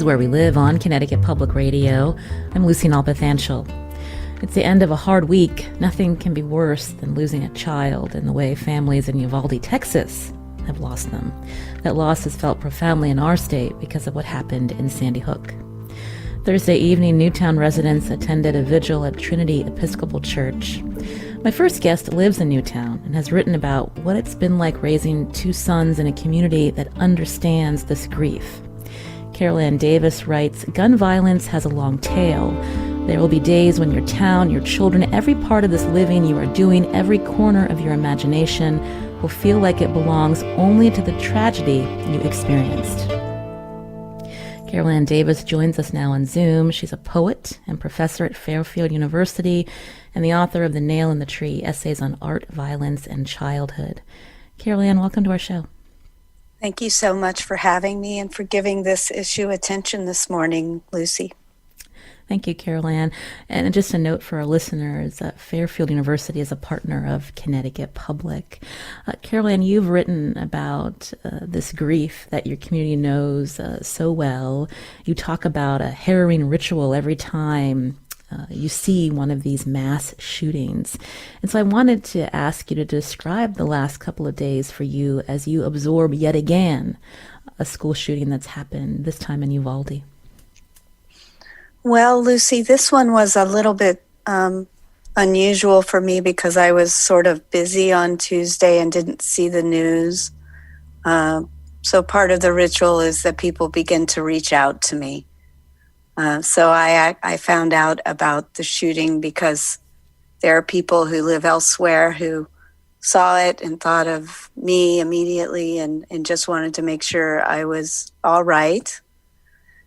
Where We Live on Connecticut Public Radio. I'm Lucy Nalpathanchel. It's the end of a hard week. Nothing can be worse than losing a child in the way families in Uvalde, Texas have lost them. That loss is felt profoundly in our state because of what happened in Sandy Hook. Thursday evening, Newtown residents attended a vigil at Trinity Episcopal Church. My first guest lives in Newtown and has written about what it's been like raising two sons in a community that understands this grief. Akilah Alleyne Davis writes, "Gun violence has a long tail. There will be days when your town, your children, every part of this living you are doing, every corner of your imagination will feel like it belongs only to the tragedy you experienced." Akilah Alleyne Davis joins us now on Zoom. She's a poet and professor at Fairfield University and the author of The Nail in the Tree, Essays on Art, Violence, and Childhood. Akilah Alleyne, welcome to our show. Thank you so much for having me and for giving this issue attention this morning, Lucy. Thank you, Akilah Alleyne. And just a note for our listeners, Fairfield University is a partner of Connecticut Public. Akilah Alleyne, you've written about this grief that your community knows so well. You talk about a harrowing ritual every time you see one of these mass shootings. And so I wanted to ask you to describe the last couple of days for you as you absorb yet again a school shooting that's happened, this time in Uvalde. Well, Lucy, this one was a little bit unusual for me because I was sort of busy on Tuesday and didn't see the news. So part of the ritual is that people begin to reach out to me. So I found out about the shooting because there are people who live elsewhere who saw it and thought of me immediately and just wanted to make sure I was all right.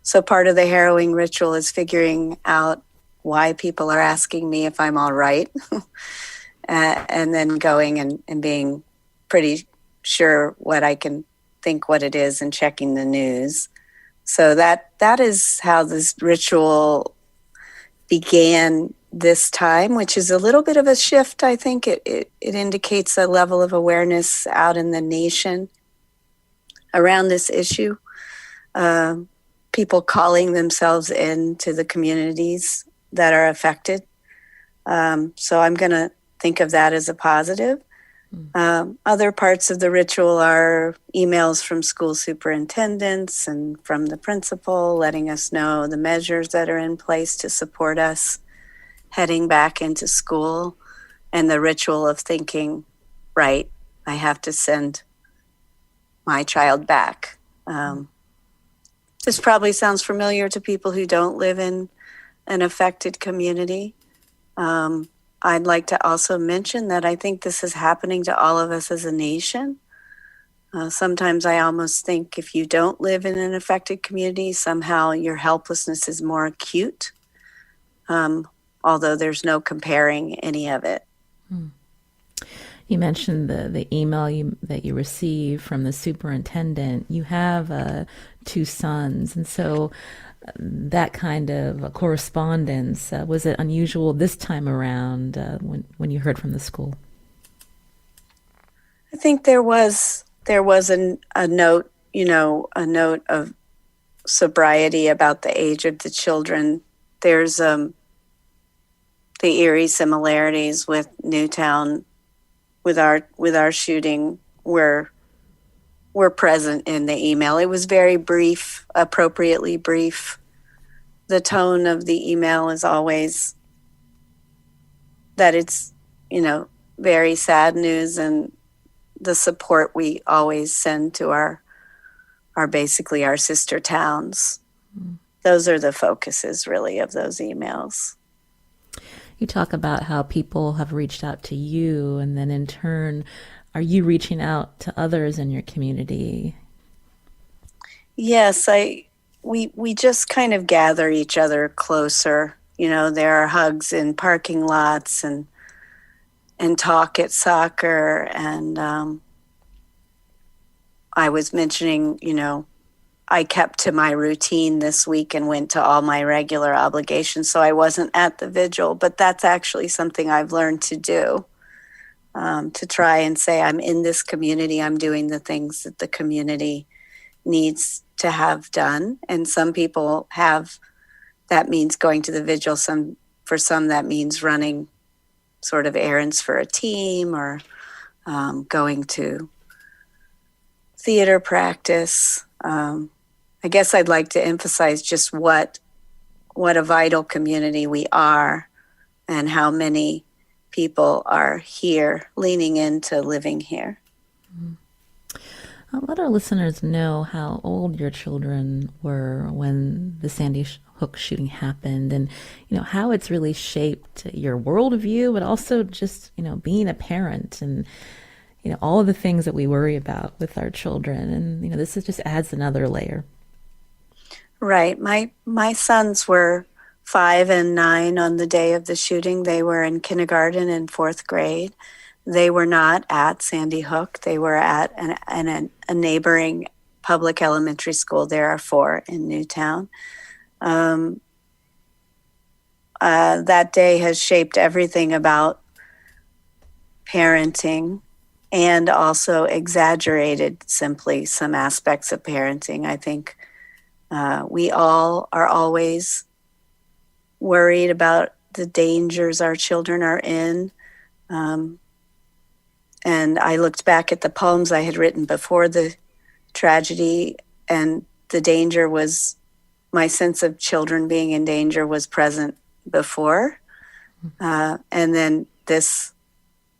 So part of the harrowing ritual is figuring out why people are asking me if I'm all right, and then going and being pretty sure what I can think what it is and checking the news. So that is how this ritual began this time, which is a little bit of a shift. I think it indicates a level of awareness out in the nation around this issue. People calling themselves into the communities that are affected. So I'm going to think of that as a positive. Other parts of the ritual are emails from school superintendents and from the principal letting us know the measures that are in place to support us heading back into school, and the ritual of thinking, right, I have to send my child back. This probably sounds familiar to people who don't live in an affected community. I'd like to also mention that I think this is happening to all of us as a nation. Sometimes I almost think if you don't live in an affected community, somehow your helplessness is more acute, although there's no comparing any of it. You mentioned the email that you received from the superintendent. You have two sons, and so that kind of correspondence, was it unusual this time around when you heard from the school? I think there was a note, a note of sobriety about the age of the children. There's the eerie similarities with Newtown, with our shooting, were present in the email. It was very brief, appropriately brief. The tone of the email is always that it's, very sad news, and the support we always send to our basically our sister towns. Those are the focuses really of those emails. You talk about how people have reached out to you, and then in turn, are you reaching out to others in your community? Yes, we just kind of gather each other closer. There are hugs in parking lots and talk at soccer. And I was mentioning, I kept to my routine this week and went to all my regular obligations. So I wasn't at the vigil, but that's actually something I've learned to do. To try and say, I'm in this community, I'm doing the things that the community needs to have done. And some people have, that means going to the vigil. For some, that means running sort of errands for a team, or going to theater practice. I guess I'd like to emphasize just what a vital community we are, and how many people are here leaning into living here. Let our listeners know how old your children were when the Sandy Hook shooting happened, and how it's really shaped your worldview, but also just being a parent, and all of the things that we worry about with our children. And this just adds another layer. Right. My sons were 5 and 9 on the day of the shooting. They were in kindergarten and 4th grade. They were not at Sandy Hook. They were at a neighboring public elementary school. There are 4 in Newtown. That day has shaped everything about parenting, and also exaggerated simply some aspects of parenting. I think we all are always worried about the dangers our children are in. And I looked back at the poems I had written before the tragedy, and the danger was, my sense of children being in danger was present before. And then this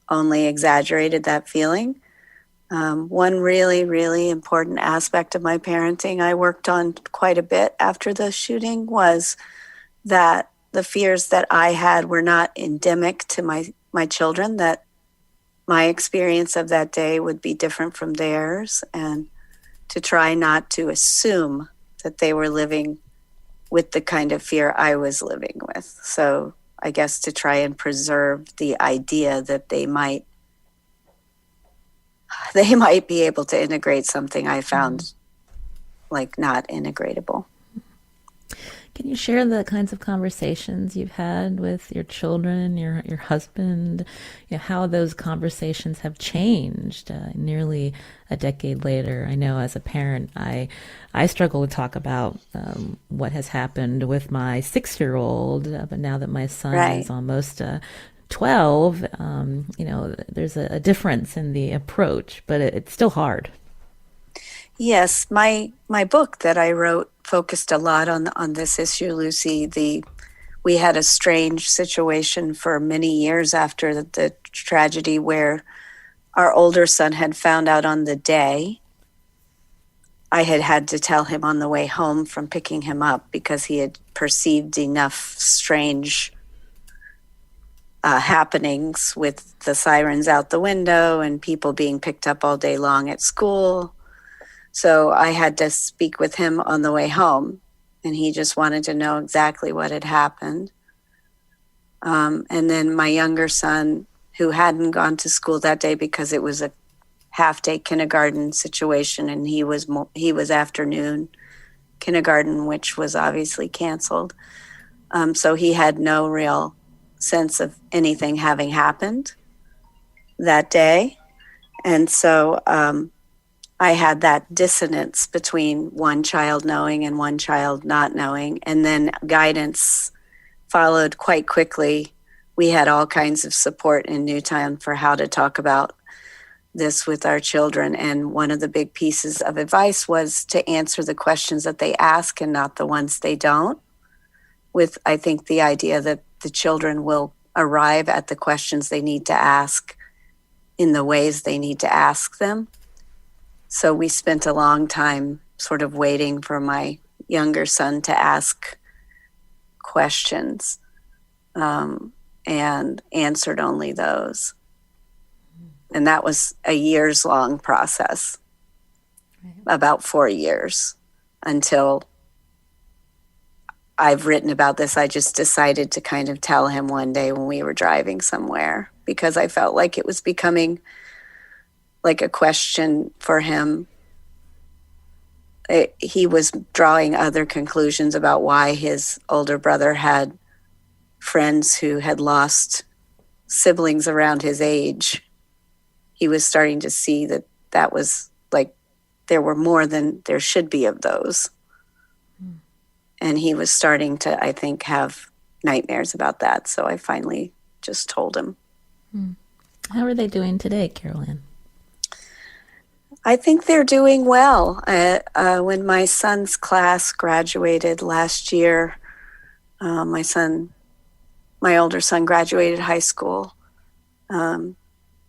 only exaggerated that feeling. One really, really important aspect of my parenting I worked on quite a bit after the shooting was that the fears that I had were not endemic to my children, that my experience of that day would be different from theirs, and to try not to assume that they were living with the kind of fear I was living with. So I guess to try and preserve the idea that they might be able to integrate something I found like not integratable. Can you share the kinds of conversations you've had with your children, your husband, how those conversations have changed nearly a decade later? I know as a parent, I struggle to talk about what has happened with my 6-year-old, but now that my son is almost 12, there's a difference in the approach, but it's still hard. Yes, my book that I wrote focused a lot on this issue, Lucy. We had a strange situation for many years after the tragedy, where our older son had found out on the day. I had to tell him on the way home from picking him up, because he had perceived enough strange happenings with the sirens out the window and people being picked up all day long at school. So I had to speak with him on the way home, and he just wanted to know exactly what had happened. And then my younger son, who hadn't gone to school that day because it was a half-day kindergarten situation, and he was afternoon kindergarten, which was obviously canceled. So he had no real sense of anything having happened that day. And so I had that dissonance between one child knowing and one child not knowing. And then guidance followed quite quickly. We had all kinds of support in Newtown for how to talk about this with our children. And one of the big pieces of advice was to answer the questions that they ask and not the ones they don't, with, I think, the idea that the children will arrive at the questions they need to ask in the ways they need to ask them. So we spent a long time sort of waiting for my younger son to ask questions, and answered only those. And that was a years-long process, about 4 years, until I've written about this. I just decided to kind of tell him one day when we were driving somewhere, because I felt like it was becoming like a question for him. He was drawing other conclusions about why his older brother had friends who had lost siblings around his age. He was starting to see that was like there were more than there should be of those. And he was starting to, I think, have nightmares about that. So I finally just told him. How are they doing today, Carol Ann? I think they're doing well. When my son's class graduated last year, my older son graduated high school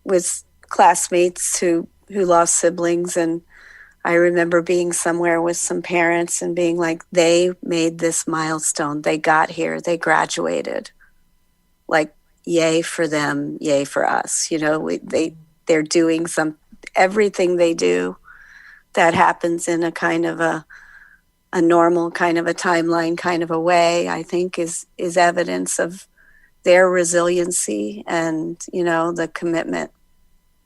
with classmates who lost siblings, and I remember being somewhere with some parents and being like, they made this milestone. They got here. They graduated. Like, yay for them, yay for us. You know, they're doing everything they do that happens in a kind of a normal kind of a timeline kind of a way, I think is evidence of their resiliency and, you know, the commitment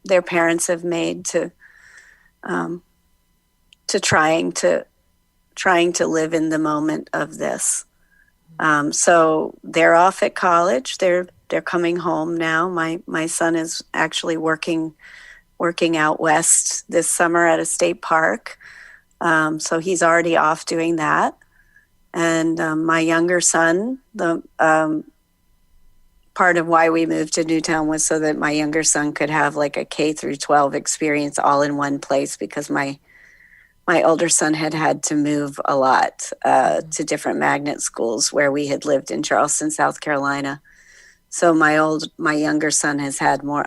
their parents have made to trying to live in the moment of this. So they're off at college. They're coming home now. My son is actually working out west this summer at a state park. So he's already off doing that. And my younger son, the part of why we moved to Newtown was so that my younger son could have like a K through 12 experience all in one place, because my older son had to move a lot to different magnet schools where we had lived in Charleston, South Carolina. So my younger son has had more,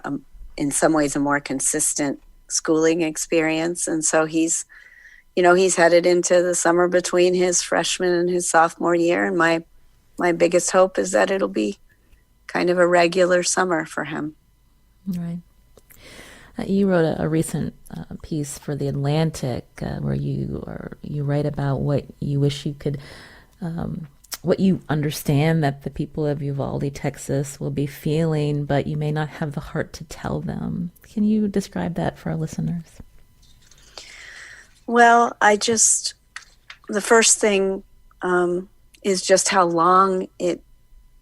in some ways, a more consistent schooling experience. And so he's headed into the summer between his freshman and his sophomore year. And my biggest hope is that it'll be kind of a regular summer for him. Right. You wrote a recent piece for The Atlantic where you write about what you wish you could, what you understand that the people of Uvalde, Texas will be feeling, but you may not have the heart to tell them. Can you describe that for our listeners? Well, the first thing is just how long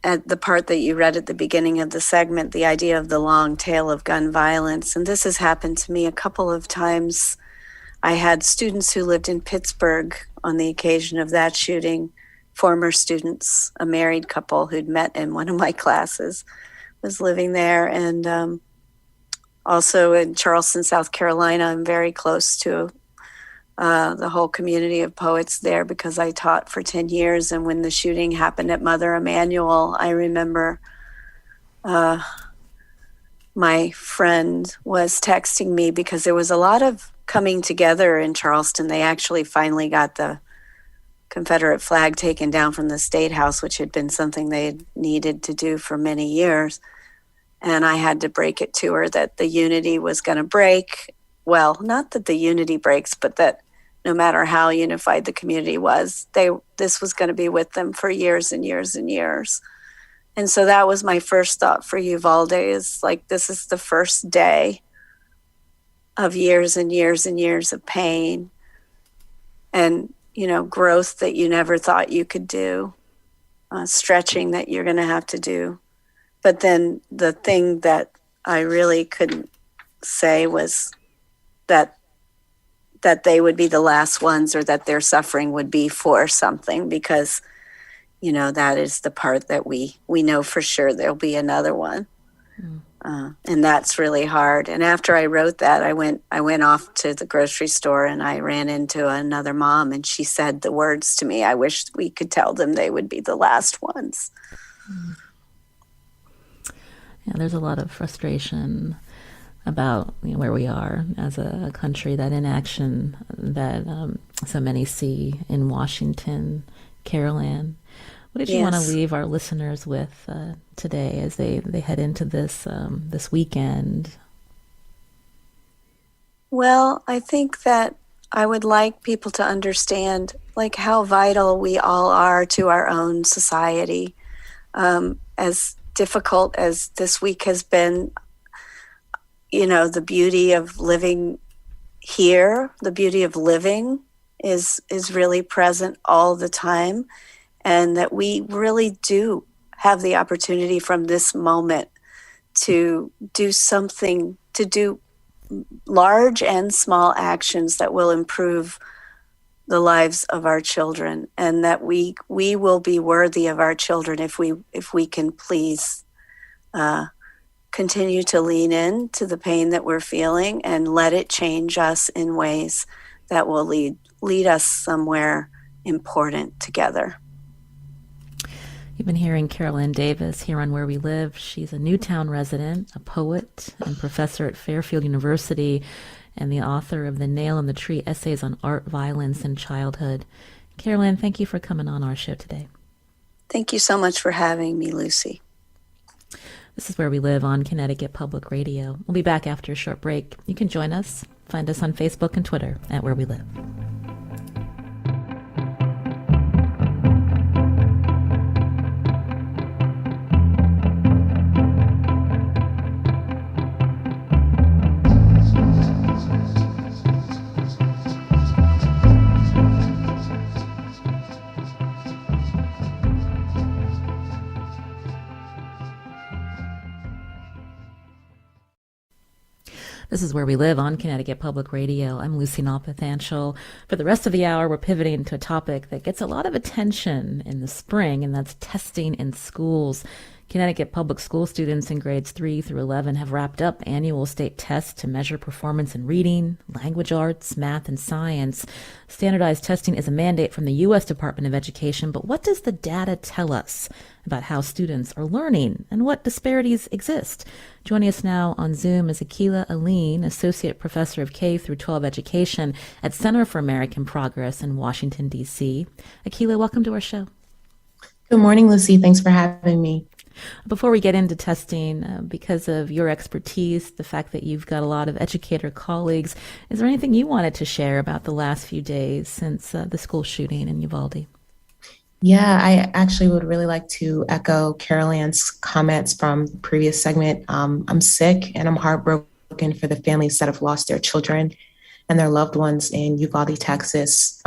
at the part that you read at the beginning of the segment, the idea of the long tail of gun violence. And this has happened to me a couple of times. I had students who lived in Pittsburgh on the occasion of that shooting, former students, a married couple who'd met in one of my classes was living there. And also in Charleston, South Carolina, I'm very close to the whole community of poets there because I taught for 10 years. And when the shooting happened at Mother Emanuel, I remember my friend was texting me because there was a lot of coming together in Charleston. They actually finally got the Confederate flag taken down from the State House, which had been something they had needed to do for many years. And I had to break it to her that the unity was going to break. Well, not that the unity breaks, but that no matter how unified the community was, this was going to be with them for years and years and years. And so that was my first thought for Uvalde, is like, this is the first day of years and years and years of pain and, growth that you never thought you could do, stretching that you're going to have to do. But then the thing that I really couldn't say was that they would be the last ones, or that their suffering would be for something, because, that is the part that we know for sure there'll be another one. And that's really hard. And after I wrote that, I went off to the grocery store and I ran into another mom, and she said the words to me, I wish we could tell them they would be the last ones. Yeah, there's a lot of frustration about where we are as a country, that inaction that so many see in Washington. Carol Ann, what did you want to leave our listeners with today as they head into this weekend? Well, I think that I would like people to understand like how vital we all are to our own society. As difficult as this week has been, the beauty of living here, the beauty of living is really present all the time. And that we really do have the opportunity from this moment to do something, to do large and small actions that will improve the lives of our children, and that we will be worthy of our children if we can please continue to lean in to the pain that we're feeling and let it change us in ways that will lead us somewhere important together. You've been hearing Akilah Alleyne Davis here on Where We Live. She's a Newtown resident, a poet, and professor at Fairfield University, and the author of The Nail in the Tree, Essays on Art, Violence, and Childhood. Akilah Alleyne, thank you for coming on our show today. Thank you so much for having me, Lucy. This is Where We Live on Connecticut Public Radio. We'll be back after a short break. You can join us. Find us on Facebook and Twitter at Where We Live. This is Where We Live on Connecticut Public Radio. I'm Lucy Nalpathanchel. For the rest of the hour, we're pivoting to a topic that gets a lot of attention in the spring, and that's testing in schools. Connecticut public school students in grades 3 through 11 have wrapped up annual state tests to measure performance in reading, language arts, math, and science. Standardized testing is a mandate from the U.S. Department of Education, but what does the data tell us about how students are learning and what disparities exist? Joining us now on Zoom is Akilah Alleyne, Associate Professor of K through 12 Education at Center for American Progress in Washington, D.C. Akilah, welcome to our show. Good morning, Lucy. Thanks for having me. Before we get into testing, because of your expertise, the fact that you've got a lot of educator colleagues, is there anything you wanted to share about the last few days since the school shooting in Uvalde? Yeah, I actually would really like to echo Carol Ann's comments from the previous segment. I'm sick and I'm heartbroken for the families that have lost their children and their loved ones in Uvalde, Texas.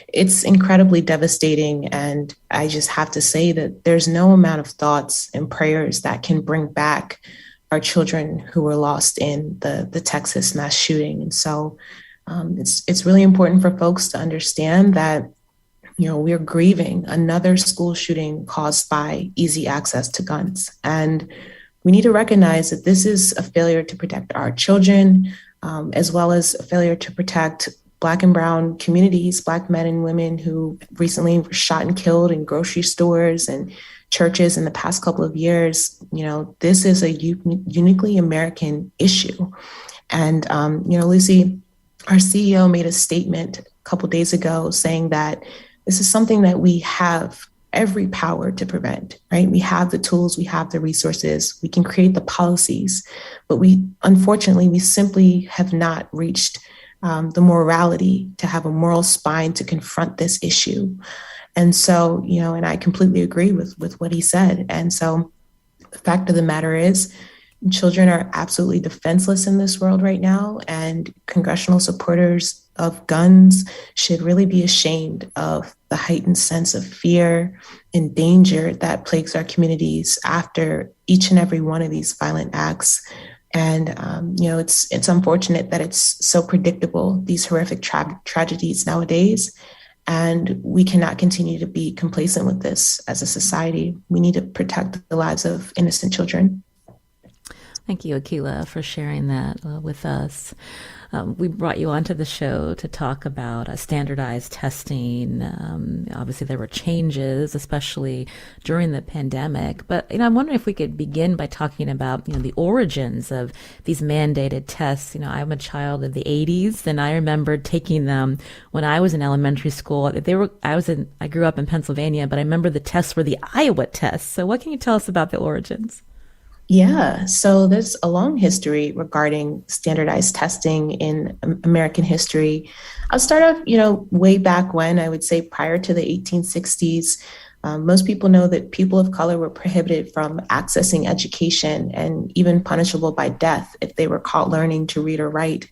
It's incredibly devastating. And I just have to say that there's no amount of thoughts and prayers that can bring back our children who were lost in the Texas mass shooting. And so it's really important for folks to understand that, we're grieving another school shooting caused by easy access to guns. And we need to recognize that this is a failure to protect our children, as well as a failure to protect Black and Brown communities, Black men and women who recently were shot and killed in grocery stores and churches in the past couple of years. This is a uniquely American issue. And, Lucy, our CEO made a statement a couple of days ago saying that this is something that we have every power to prevent, right? We have the tools, we have the resources, we can create the policies, but unfortunately, we simply have not reached the morality to have a moral spine to confront this issue. And so, and I completely agree with what he said. And so the fact of the matter is, children are absolutely defenseless in this world right now, and congressional supporters of guns should really be ashamed of the heightened sense of fear and danger that plagues our communities after each and every one of these violent acts. And, it's unfortunate that it's so predictable, these horrific tragedies nowadays. And we cannot continue to be complacent with this as a society. We need to protect the lives of innocent children. Thank you, Akilah, for sharing that with us. We brought you onto the show to talk about standardized testing. Obviously, there were changes, especially during the pandemic. But I'm wondering if we could begin by talking about the origins of these mandated tests. I'm a child of the '80s, and I remember taking them when I was in elementary school. I grew up in Pennsylvania, but I remember the tests were the Iowa tests. So, what can you tell us about the origins? Yeah, so there's a long history regarding standardized testing in American history. I'll start off, way back when, I would say prior to the 1860s. Most people know that people of color were prohibited from accessing education and even punishable by death if they were caught learning to read or write.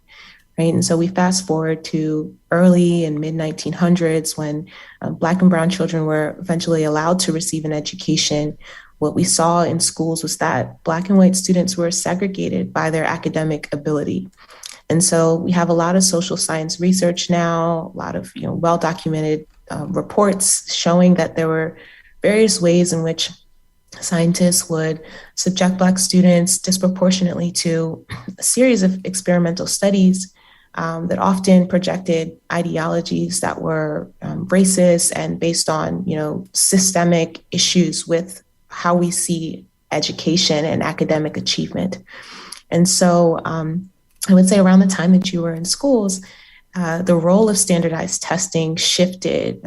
Right. And so we fast forward to early and mid 1900s when Black and Brown children were eventually allowed to receive an education. what we saw in schools was that Black and white students were segregated by their academic ability. And so we have a lot of social science research now, a lot of well-documented reports showing that there were various ways in which scientists would subject Black students disproportionately to a series of experimental studies that often projected ideologies that were racist and based on, systemic issues with how we see education and academic achievement. And so I would say around the time that you were in schools, the role of standardized testing shifted,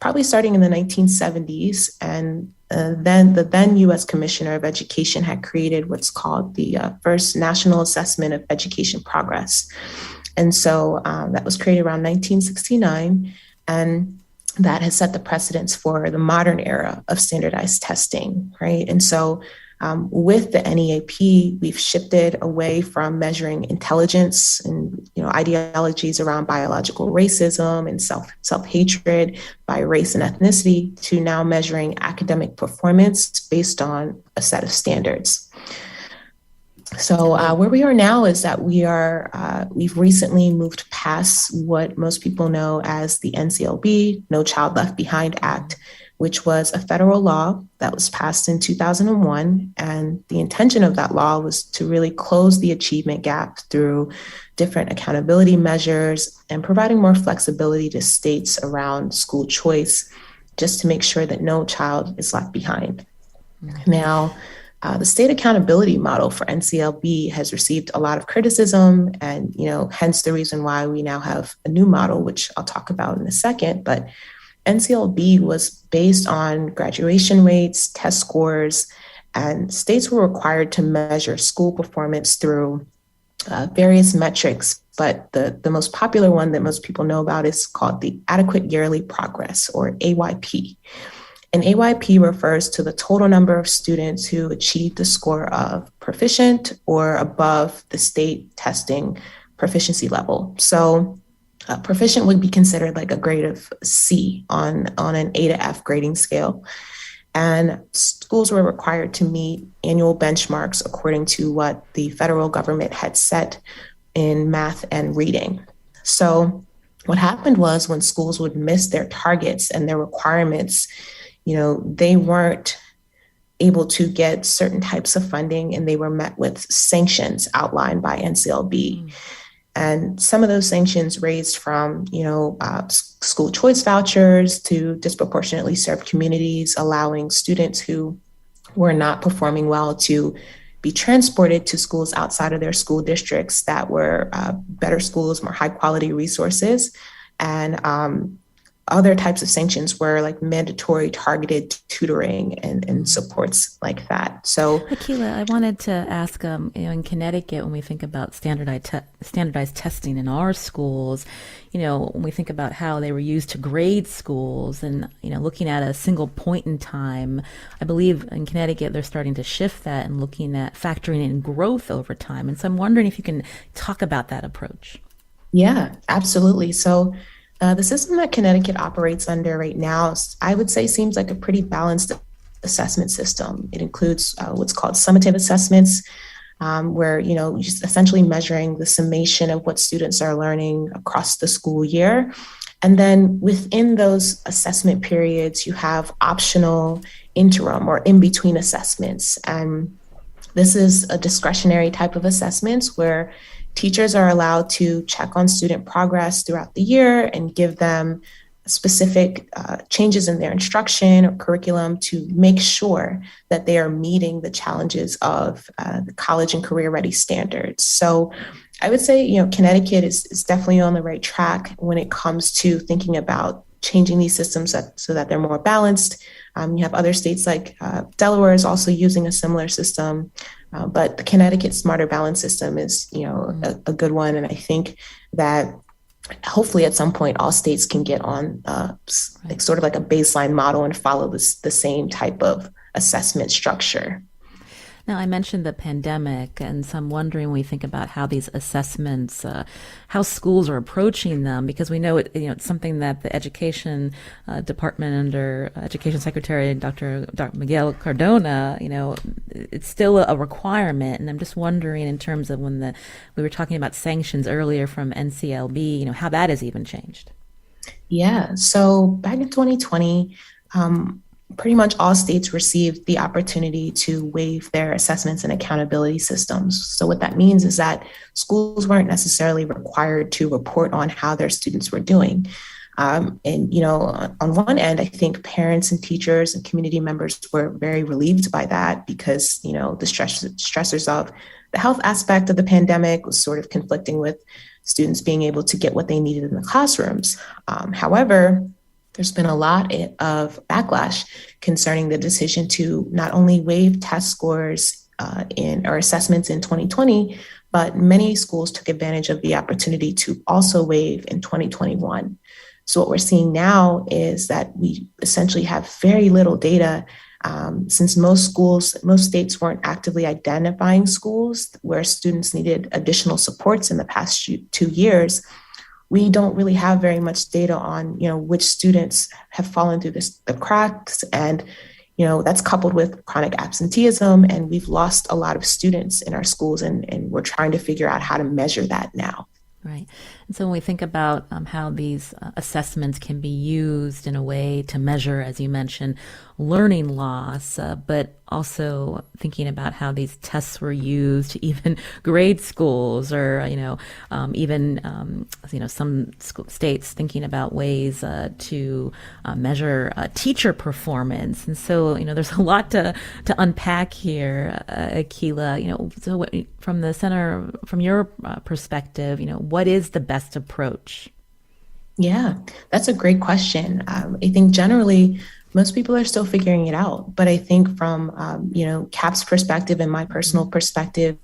probably starting in the 1970s. And then the then U.S. Commissioner of Education had created what's called the first National Assessment of Education Progress. And so that was created around 1969. And that has set the precedence for the modern era of standardized testing, right? And so with the NEAP, we've shifted away from measuring intelligence and ideologies around biological racism and self-hatred by race and ethnicity to now measuring academic performance based on a set of standards. So where we are now is that we've recently moved past what most people know as the NCLB, No Child Left Behind Act, which was a federal law that was passed in 2001. And the intention of that law was to really close the achievement gap through different accountability measures and providing more flexibility to states around school choice, just to make sure that no child is left behind. Mm-hmm. Now, the state accountability model for NCLB has received a lot of criticism and, hence the reason why we now have a new model, which I'll talk about in a second. But NCLB was based on graduation rates, test scores, and states were required to measure school performance through various metrics. But the most popular one that most people know about is called the Adequate Yearly Progress, or AYP. And AYP refers to the total number of students who achieved the score of proficient or above the state testing proficiency level. So proficient would be considered like a grade of C on an A to F grading scale. And schools were required to meet annual benchmarks according to what the federal government had set in math and reading. So what happened was when schools would miss their targets and their requirements, they weren't able to get certain types of funding, and they were met with sanctions outlined by NCLB. Mm. And some of those sanctions ranged from, school choice vouchers to disproportionately served communities, allowing students who were not performing well to be transported to schools outside of their school districts that were better schools, more high quality resources. And other types of sanctions were like mandatory targeted tutoring and supports like that. So, Akilah, I wanted to ask, in Connecticut, when we think about standardized testing in our schools, when we think about how they were used to grade schools and, looking at a single point in time, I believe in Connecticut, they're starting to shift that and looking at factoring in growth over time. And so I'm wondering if you can talk about that approach. Yeah, absolutely. So the system that Connecticut operates under right now, I would say, seems like a pretty balanced assessment system. It includes what's called summative assessments, where, just essentially measuring the summation of what students are learning across the school year. And then within those assessment periods, you have optional interim or in-between assessments. And this is a discretionary type of assessments where teachers are allowed to check on student progress throughout the year and give them specific changes in their instruction or curriculum to make sure that they are meeting the challenges of the college and career ready standards. So I would say, Connecticut is definitely on the right track when it comes to thinking about changing these systems so that they're more balanced. You have other states like Delaware is also using a similar system. But the Connecticut Smarter Balance system is, a good one. And I think that hopefully at some point all states can get on sort of like a baseline model and follow the same type of assessment structure. Now, I mentioned the pandemic, and so I'm wondering when we think about how these assessments, how schools are approaching them, because we know it's something that the education department under Education Secretary Dr. Miguel Cardona, it's still a requirement. And I'm just wondering, in terms of when we were talking about sanctions earlier from NCLB, how that has even changed. Yeah. So back in 2020, pretty much all states received the opportunity to waive their assessments and accountability systems. So what that means is that schools weren't necessarily required to report on how their students were doing. On one end, I think parents and teachers and community members were very relieved by that because, the stressors of the health aspect of the pandemic was sort of conflicting with students being able to get what they needed in the classrooms. However, there's been a lot of backlash concerning the decision to not only waive test scores or assessments in 2020, but many schools took advantage of the opportunity to also waive in 2021. So what we're seeing now is that we essentially have very little data since most states weren't actively identifying schools where students needed additional supports in the past 2 years. We don't really have very much data on, which students have fallen through the cracks. And, that's coupled with chronic absenteeism. And we've lost a lot of students in our schools. And we're trying to figure out how to measure that now. Right. And so when we think about how these assessments can be used in a way to measure, as you mentioned, learning loss, but also thinking about how these tests were used to even grade schools, or even some states thinking about ways to measure teacher performance. And so there's a lot to unpack here, Akilah. So from the center, from your perspective, what is the best approach? Yeah, that's a great question. I think generally most people are still figuring it out. But I think from, CAP's perspective and my personal perspective,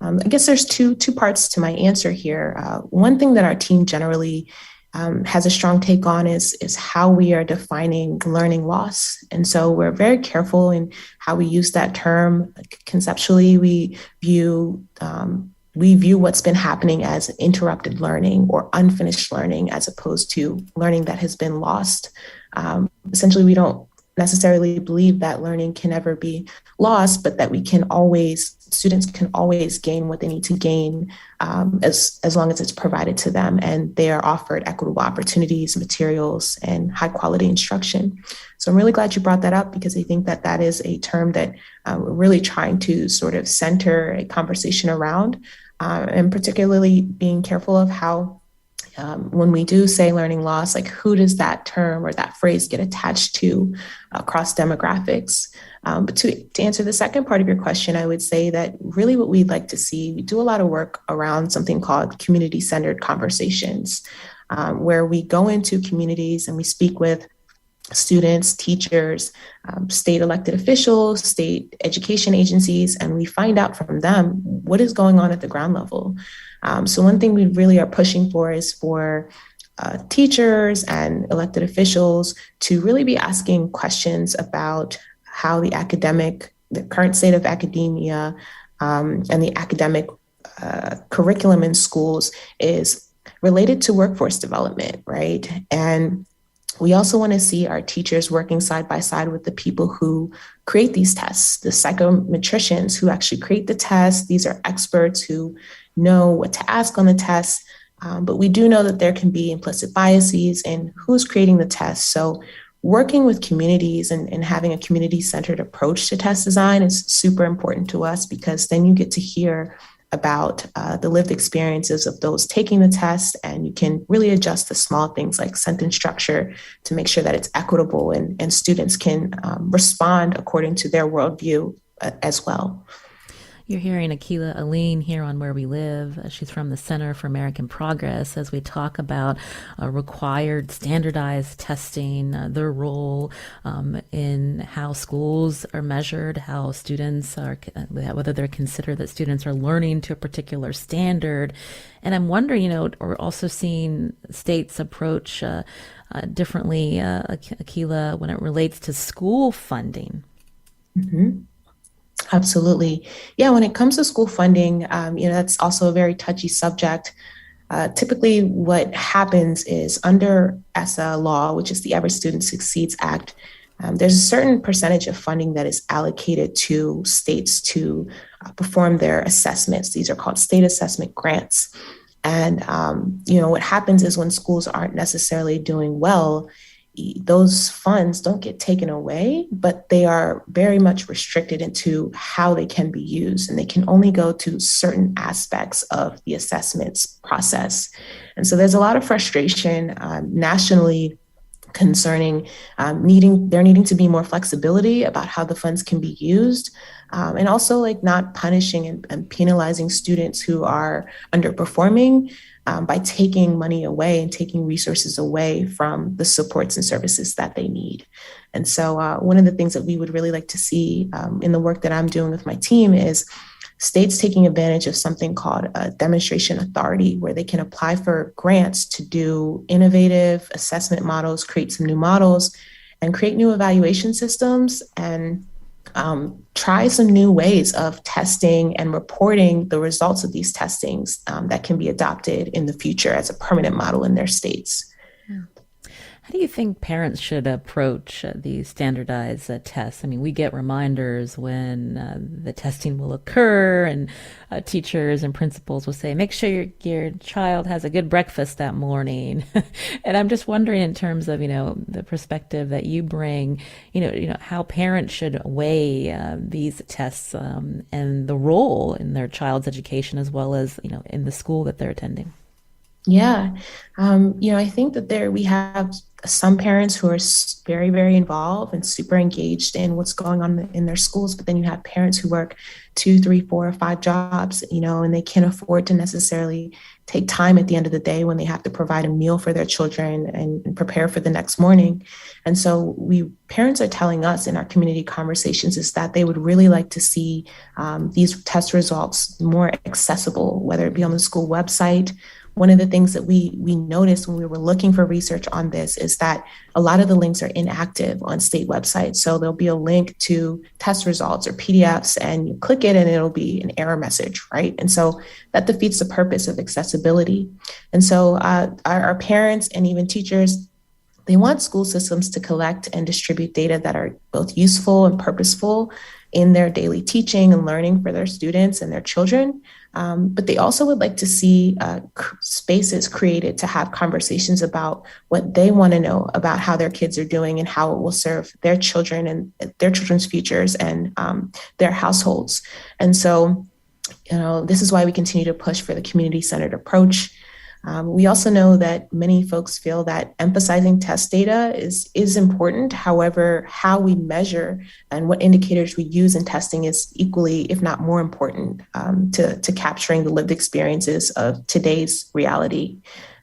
I guess there's two parts to my answer here. One thing that our team generally has a strong take on is how we are defining learning loss. And so we're very careful in how we use that term. Conceptually, we view what's been happening as interrupted learning or unfinished learning, as opposed to learning that has been lost. Essentially, we don't necessarily believe that learning can ever be lost, but that students can always gain what they need to gain as long as it's provided to them and they are offered equitable opportunities, materials, and high quality instruction. So I'm really glad you brought that up, because I think that is a term that we're really trying to sort of center a conversation around, and particularly being careful of how when we do say learning loss, like who does that term or that phrase get attached to across demographics? But to answer the second part of your question, I would say that really what we'd like to see, we do a lot of work around something called community-centered conversations, where we go into communities and we speak with students, teachers, state elected officials, state education agencies, and we find out from them what is going on at the ground level. So one thing we really are pushing for is for teachers and elected officials to really be asking questions about how the current state of academia and the academic curriculum in schools is related to workforce development, right? And we also want to see our teachers working side by side with the people who create these tests, the psychometricians who actually create the tests. These are experts who know what to ask on the test, but we do know that there can be implicit biases in who's creating the test. So working with communities and having a community-centered approach to test design is super important to us, because then you get to hear about the lived experiences of those taking the test, and you can really adjust the small things like sentence structure to make sure that it's equitable and students can respond according to their worldview as well. You're hearing Akilah Alleyne here on Where We Live. She's from the Center for American Progress, as we talk about required standardized testing, their role in how schools are measured, how students are, whether they're considered that students are learning to a particular standard. And I'm wondering, we're also seeing states approach differently, Akilah, when it relates to school funding. Mm-hmm. Absolutely. Yeah, when it comes to school funding, that's also a very touchy subject. Typically, what happens is under ESSA law, which is the Every Student Succeeds Act, there's a certain percentage of funding that is allocated to states to perform their assessments. These are called state assessment grants. And, what happens is when schools aren't necessarily doing well, those funds don't get taken away, but they are very much restricted into how they can be used. And they can only go to certain aspects of the assessments process. And so there's a lot of frustration nationally concerning needing to be more flexibility about how the funds can be used. And also like not punishing and penalizing students who are underperforming by taking money away and taking resources away from the supports and services that they need. And so one of the things that we would really like to see in the work that I'm doing with my team is states taking advantage of something called a demonstration authority, where they can apply for grants to do innovative assessment models, create some new models, and create new evaluation systems, and try some new ways of testing and reporting the results of these testings that can be adopted in the future as a permanent model in their states. How do you think parents should approach these standardized tests? I mean, we get reminders when the testing will occur, and teachers and principals will say, make sure your child has a good breakfast that morning. And I'm just wondering, in terms of, the perspective that you bring, how parents should weigh these tests and the role in their child's education, as well as, in the school that they're attending. Yeah. I think that we have some parents who are very, very involved and super engaged in what's going on in their schools. But then you have parents who work 2, 3, 4, or 5 jobs, and they can't afford to necessarily take time at the end of the day when they have to provide a meal for their children and prepare for the next morning. And so parents are telling us in our community conversations is that they would really like to see these test results more accessible, whether it be on the school website. One of the things that we noticed when we were looking for research on this is that a lot of the links are inactive on state websites. So there'll be a link to test results or PDFs, and you click it and it'll be an error message, right? And so that defeats the purpose of accessibility. And so our parents and even teachers, they want school systems to collect and distribute data that are both useful and purposeful in their daily teaching and learning for their students and their children. But they also would like to see spaces created to have conversations about what they want to know about how their kids are doing and how it will serve their children and their children's futures and their households. And so, this is why we continue to push for the community-centered approach. We also know that many folks feel that emphasizing test data is important. However, how we measure and what indicators we use in testing is equally, if not more important, to capturing the lived experiences of today's reality.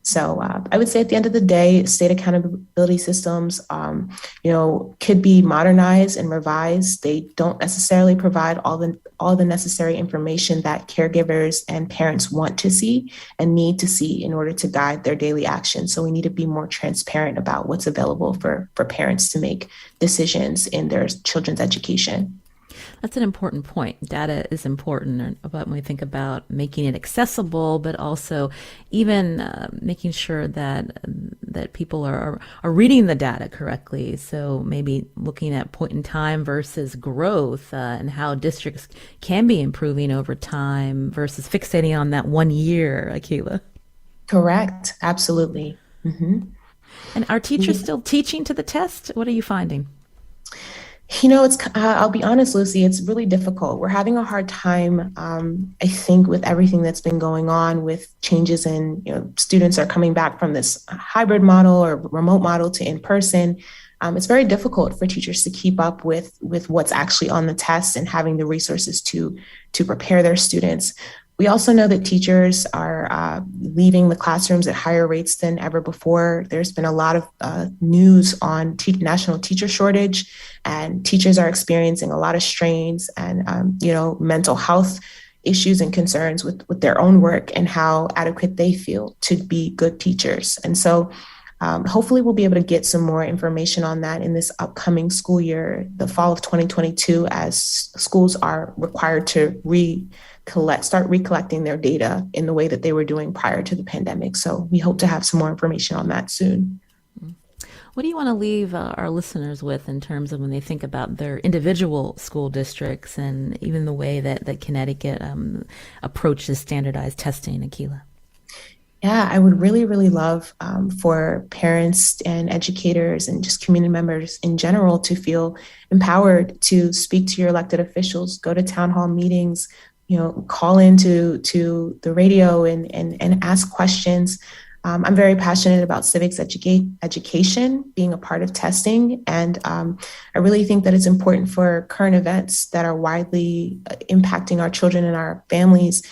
So I would say at the end of the day, state accountability systems, could be modernized and revised. They don't necessarily provide all the necessary information that caregivers and parents want to see and need to see in order to guide their daily actions. So we need to be more transparent about what's available for parents to make decisions in their children's education. That's an important point. Data is important, but when we think about making it accessible, but also even making sure that people are reading the data correctly. So maybe looking at point in time versus growth and how districts can be improving over time versus fixating on that 1 year, Akilah. Correct. Absolutely. Mm-hmm. And are teachers still teaching to the test? What are you finding? I'll be honest, Lucy, it's really difficult. We're having a hard time, I think, with everything that's been going on with changes in, students are coming back from this hybrid model or remote model to in-person. It's very difficult for teachers to keep up with what's actually on the test and having the resources to prepare their students. We also know that teachers are leaving the classrooms at higher rates than ever before. There's been a lot of news on national teacher shortage, and teachers are experiencing a lot of strains and, mental health issues and concerns with their own work and how adequate they feel to be good teachers. And so Hopefully, we'll be able to get some more information on that in this upcoming school year, the fall of 2022, as schools are required to start recollecting their data in the way that they were doing prior to the pandemic. So we hope to have some more information on that soon. What do you want to leave our listeners with in terms of when they think about their individual school districts and even the way that Connecticut approaches standardized testing, Akilah? Yeah, I would really, really love for parents and educators and just community members in general to feel empowered to speak to your elected officials, go to town hall meetings, call into the radio and ask questions. I'm very passionate about civics education, being a part of testing. And I really think that it's important for current events that are widely impacting our children and our families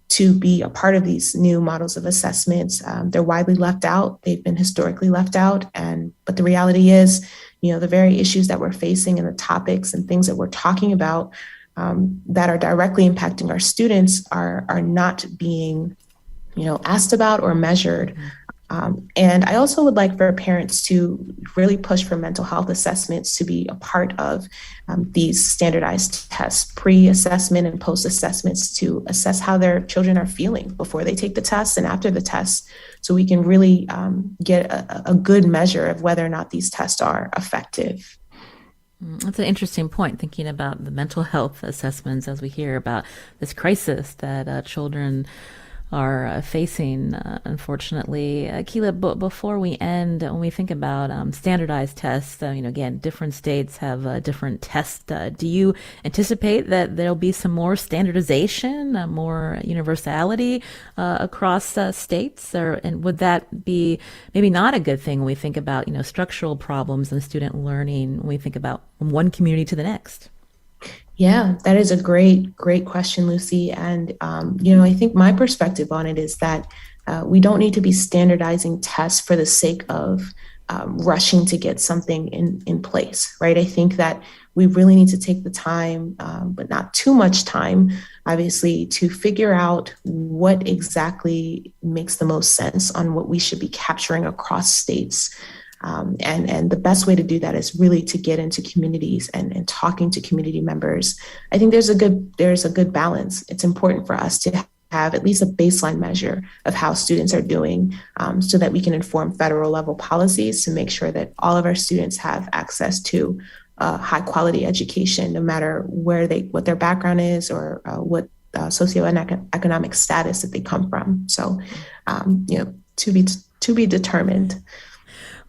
to be a part of these new models of assessments. They're widely left out. They've been historically left out. But the reality is, the very issues that we're facing and the topics and things that we're talking about that are directly impacting our students are not being asked about or measured. And I also would like for parents to really push for mental health assessments to be a part of these standardized tests, pre-assessment and post-assessments, to assess how their children are feeling before they take the test and after the test, so we can really get a good measure of whether or not these tests are effective. That's an interesting point, thinking about the mental health assessments as we hear about this crisis that children are facing, unfortunately. Akilah, before we end, when we think about standardized tests, again, different states have different tests. Do you anticipate that there'll be some more standardization, more universality across states? And would that be maybe not a good thing when we think about, structural problems in student learning, when we think about from one community to the next? Yeah, that is a great question, Lucy. And, I think my perspective on it is that we don't need to be standardizing tests for the sake of rushing to get something in place, right? I think that we really need to take the time, but not too much time, obviously, to figure out what exactly makes the most sense on what we should be capturing across states. And the best way to do that is really to get into communities and talking to community members. I think there's a good balance. It's important for us to have at least a baseline measure of how students are doing, so that we can inform federal level policies to make sure that all of our students have access to high quality education, no matter what their background is or what socioeconomic status that they come from. So, to be determined.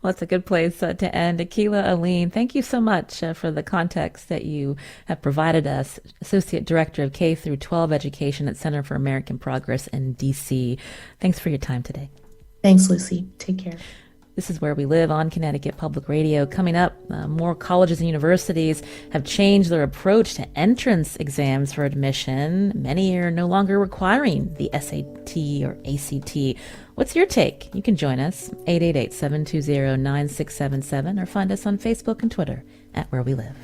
Well, that's a good place to end. Akilah Alleyne, thank you so much for the context that you have provided us. Associate Director of K through 12 Education at Center for American Progress in D.C. Thanks for your time today. Thanks, Lucy. Take care. This is Where We Live on Connecticut Public Radio. Coming up, more colleges and universities have changed their approach to entrance exams for admission. Many are no longer requiring the SAT or ACT. What's your take? You can join us, 888-720-9677, or find us on Facebook and Twitter at Where We Live.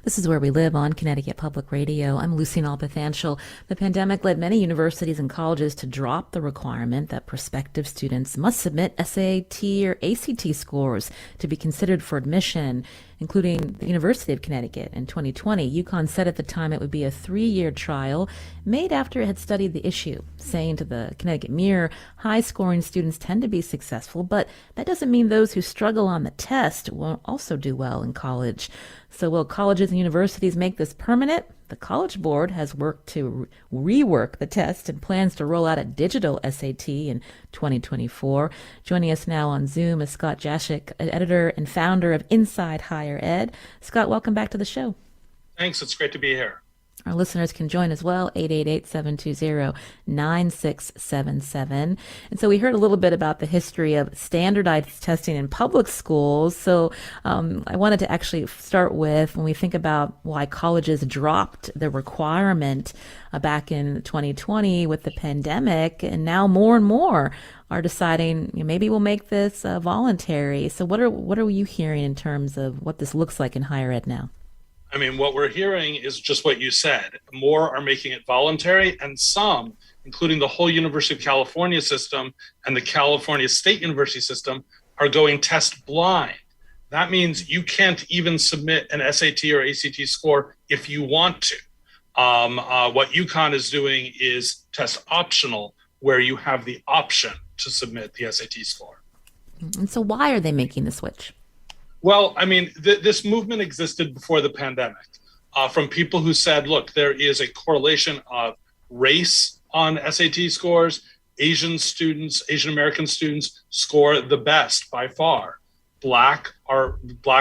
This is Where We Live on Connecticut Public Radio. I'm Lucy Nalpathanchel. The pandemic led many universities and colleges to drop the requirement that prospective students must submit SAT or ACT scores to be considered for admission, including the University of Connecticut. In 2020, UConn said at the time it would be a 3-year trial made after it had studied the issue, saying to the Connecticut Mirror, high-scoring students tend to be successful, but that doesn't mean those who struggle on the test won't also do well in college. So will colleges and universities make this permanent? The College Board has worked to rework the test and plans to roll out a digital SAT in 2024. Joining us now on Zoom is Scott Jaschik, editor and founder of Inside Higher Ed. Scott, welcome back to the show. Thanks. It's great to be here. Our listeners can join as well, 888-720-9677. And so we heard a little bit about the history of standardized testing in public schools. So I wanted to actually start with when we think about why colleges dropped the requirement back in 2020 with the pandemic, and now more and more are deciding maybe we'll make this voluntary. So what are you hearing in terms of what this looks like in higher ed now? I mean, what we're hearing is just what you said. More are making it voluntary, and some, including the whole University of California system and the California State University system, are going test blind. That means you can't even submit an SAT or ACT score if you want to. What UConn is doing is test optional, where you have the option to submit the SAT score. And so why are they making the switch? Well, I mean, this movement existed before the pandemic from people who said, look, there is a correlation of race on SAT scores. Asian American students score the best by far. Black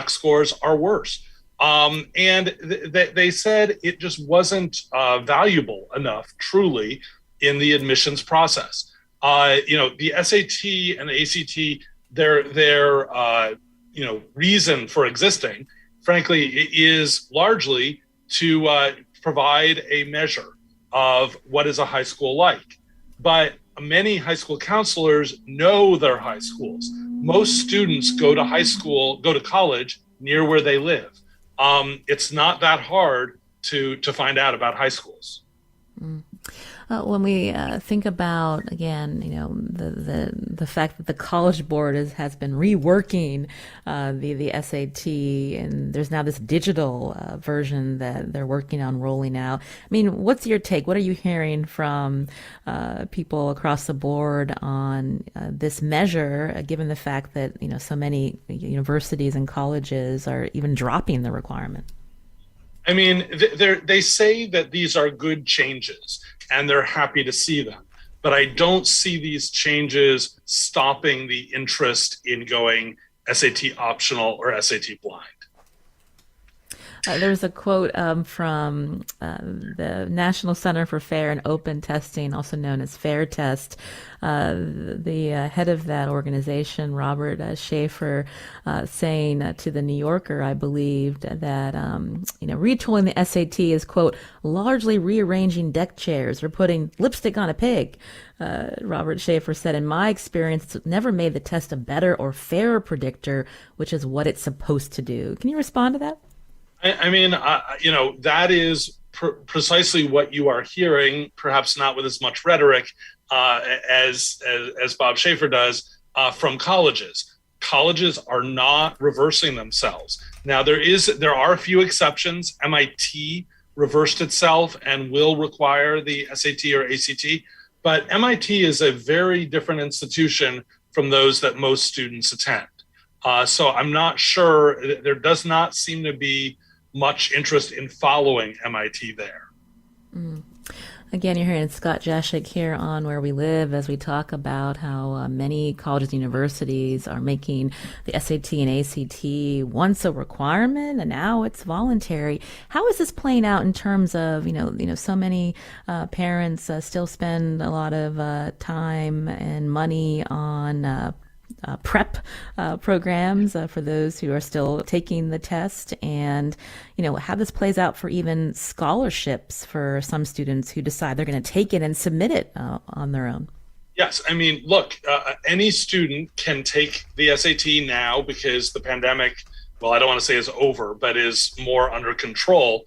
scores are worse. And they said it just wasn't valuable enough, truly, in the admissions process. The SAT and the ACT, their reason for existing, frankly, is largely to provide a measure of what is a high school like. But many high school counselors know their high schools. Most students go to college near where they live. It's not that hard to find out about high schools. When we think about, again, the fact that the College Board has been reworking the SAT, and there's now this digital version that they're working on rolling out. I mean, what's your take? What are you hearing from people across the board on this measure, given the fact that so many universities and colleges are even dropping the requirement? I mean, they say that these are good changes and they're happy to see them. But I don't see these changes stopping the interest in going SAT optional or SAT blind. There's a quote from the National Center for Fair and Open Testing, also known as Fair Test. The head of that organization, Robert Schaefer, saying to the New Yorker, I believed that retooling the SAT is, quote, largely rearranging deck chairs or putting lipstick on a pig. Robert Schaefer said, in my experience, it's never made the test a better or fairer predictor, which is what it's supposed to do. Can you respond to that? I mean, that is precisely what you are hearing, perhaps not with as much rhetoric as Bob Schaefer does from colleges. Colleges are not reversing themselves. Now, there are a few exceptions. MIT reversed itself and will require the SAT or ACT, but MIT is a very different institution from those that most students attend. So I'm not sure. There does not seem to be much interest in following MIT there. Again, you're hearing Scott Jaschik here on Where We Live as we talk about how many colleges and universities are making the SAT and ACT once a requirement and now it's voluntary. How is this playing out in terms of, so many parents still spend a lot of time and money on prep programs for those who are still taking the test, and how this plays out for even scholarships for some students who decide they're going to take it and submit it on their own. Yes, I mean, look, any student can take the SAT now because the pandemic, well, I don't want to say is over, but is more under control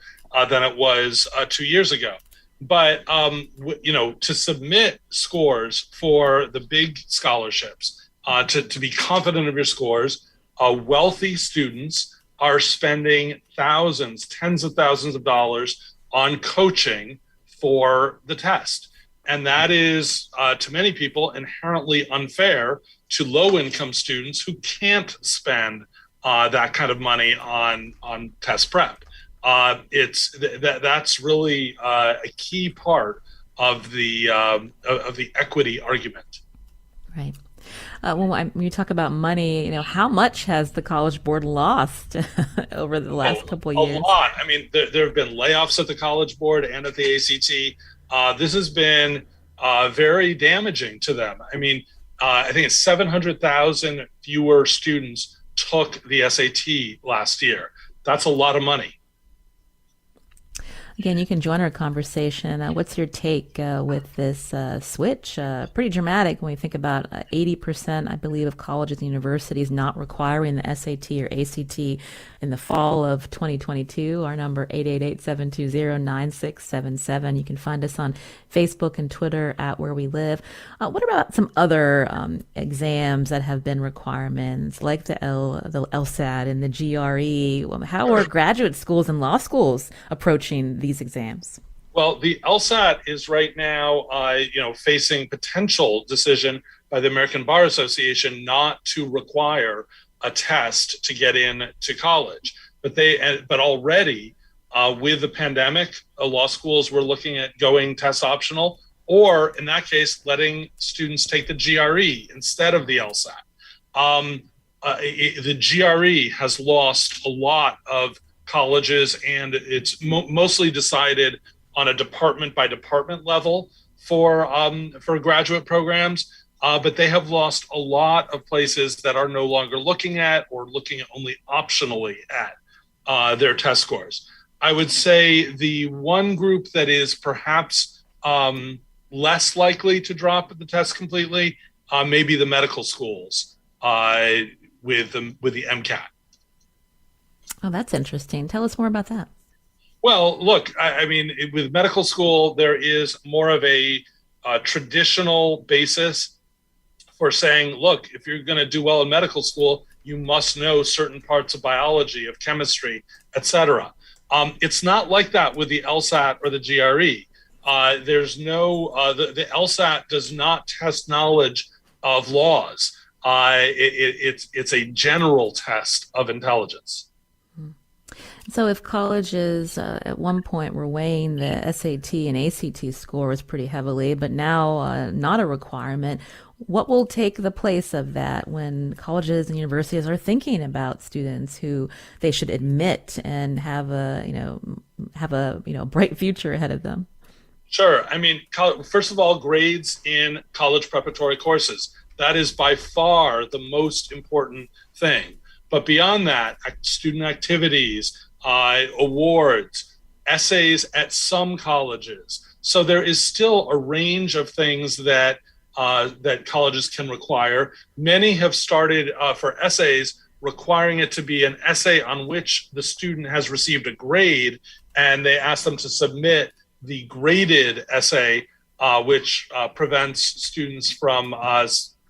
than it was 2 years ago. But to submit scores for the big scholarships, to be confident of your scores, wealthy students are spending thousands, tens of thousands of dollars on coaching for the test. And that is, to many people, inherently unfair to low-income students who can't spend that kind of money on test prep. That's really a key part of the equity argument. Right. When you talk about money, how much has the College Board lost over the last couple of years? A lot. I mean, there have been layoffs at the College Board and at the ACT. This has been very damaging to them. I mean, I think it's 700,000 fewer students took the SAT last year. That's a lot of money. Again, you can join our conversation. What's your take with this switch? Pretty dramatic when we think about 80%, I believe, of colleges and universities not requiring the SAT or ACT in the fall of 2022. Our number 888-720-9677. You can find us on Facebook and Twitter at Where We Live. What about some other exams that have been requirements, like the LSAT and the GRE? How are graduate schools and law schools approaching these exams? Well, the LSAT is right now, facing potential decision by the American Bar Association not to require a test to get into college. But already with the pandemic, law schools were looking at going test optional, or in that case, letting students take the GRE instead of the LSAT. The GRE has lost a lot of colleges, and it's mostly decided on a department by department level for graduate programs. But they have lost a lot of places that are no longer looking at or looking only optionally at their test scores. I would say the one group that is perhaps less likely to drop the test completely may be the medical schools with the MCAT. Oh, that's interesting. Tell us more about that. Well, look, I mean, with medical school, there is more of a traditional basis for saying, look, if you're going to do well in medical school, you must know certain parts of biology, of chemistry, etc. It's not like that with the LSAT or the GRE. There's no, the LSAT does not test knowledge of laws. It's a general test of intelligence. So if colleges at one point were weighing the SAT and ACT scores pretty heavily, but now not a requirement, what will take the place of that when colleges and universities are thinking about students who they should admit and have a bright future ahead of them? Sure. I mean, first of all, grades in college preparatory courses. That is by far the most important thing. But beyond that, student activities, awards, essays at some colleges. So there is still a range of things that colleges can require. Many have started for essays requiring it to be an essay on which the student has received a grade, and they ask them to submit the graded essay, which prevents students from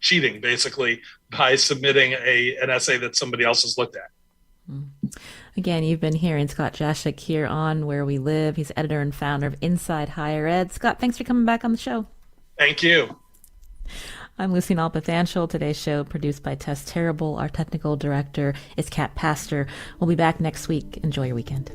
cheating, basically, by submitting an essay that somebody else has looked at. Again, you've been hearing Scott Jaschik here on Where We Live. He's editor and founder of Inside Higher Ed. Scott, thanks for coming back on the show. Thank you. I'm Lucy Nalpathanchel. Today's show produced by Tess Terrible. Our technical director is Kat Pastor. We'll be back next week. Enjoy your weekend.